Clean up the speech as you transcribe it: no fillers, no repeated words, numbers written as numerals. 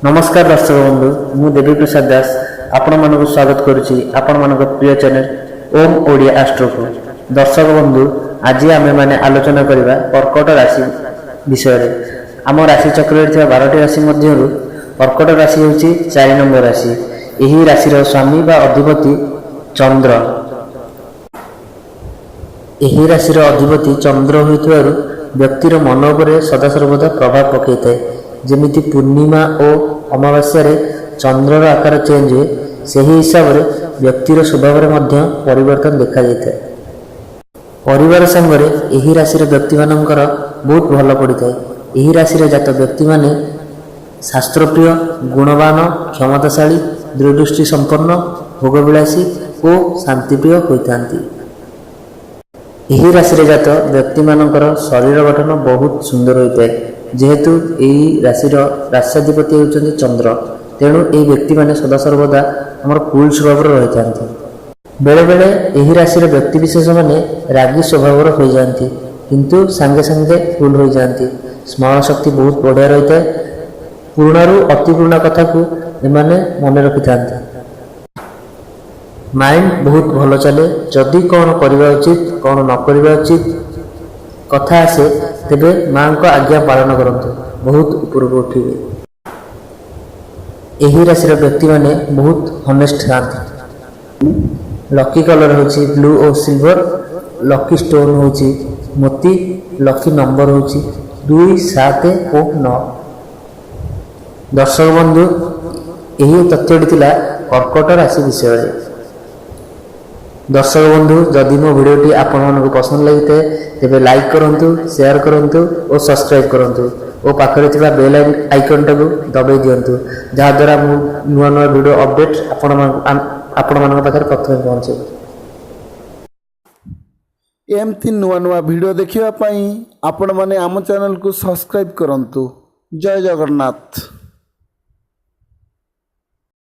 नमस्कार दर्शक बंधु मु देवी प्रसाद दास आपण मानक स्वागत करुच्ची आपण मानक प्रिय चैनल ओम ओडिया एस्ट्रो को। दर्शक बंधु आज आम मैंने आलोचना करवा कर्कट राशि विषय रे। आम राशि चक्र 12टी राशि मध्य कर्कट राशि हूँ 4 नंबर राशि। यही राशि स्वामी बा अधिपति चंद्र। यही राशि अधिपति चंद्र होइथिबारु व्यक्तिर मन उपरे सदासर्वदा प्रभाव पकई थाए। जमिति पूर्णिमा और अमावास्या चंद्रर आकार चेंज हुए से ही हिसाब से व्यक्तिर स्वभाव में परिवर्तन देखा जाए। परिवार संगे यही राशि व्यक्ति मानकर बहुत भल पड़ी था। यही राशि जात व्यक्ति माने शास्त्रप्रिय गुणवान क्षमताशाली दूरदृष्टि संपन्न भोगविलासी और शांतिप्रिय होता। यही राशि जात व्यक्ति मानकर शरीर गठन बहुत सुंदर होता है। जेहेतु यही राशि राष्ट्राधिपति होती चंद्र, तेणु ये व्यक्ति माने सदासर्वदा आमर कूल स्वभाव रही था। बेले बेले यही राशि व्यक्ति विशेष माने रागी स्वभाव हो जाती, किंतु सांगे सांगे कूल हो जाती। स्मरण शक्ति बहुत बढ़िया रही है। पुराणु अति पुराणा कथा को एमाने मन रखि था। माइंड बहुत भल चले। जदि कौन करवा उचित कौन न करवा उचित कथा आसे तेबे माँ को आज्ञा पालन करंतु, बहुत ऊपर उठे। यही राशि व्यक्ति माने बहुत हनेस्ट थांती। लकी कलर होची ब्लू और सिल्वर। लकी स्टोन होची मोती। लकी नंबर होची 2, 7 और 9। दर्शक बंधु यही तथ्यटी थिला कर्कट राशि विषय। दर्शक बंधु जदि मो वीडियोटी आपण मानक पसंद लगी तेबे लाइक करंतु, शेयर करंतु और सब्सक्राइब करंतु और पाखरे थिबा बेल आइकन टाको दबाई दियंतु, जहा द्वारा मु नुआ नुआ वीडियो अपडेट आपण मानक पाखरे प्रथमे पहुंचे। एमती नुआ नुआ वीडियो देखिबा पई आपण माने आम चैनल को सब्सक्राइब करंतु। जय जगन्नाथ।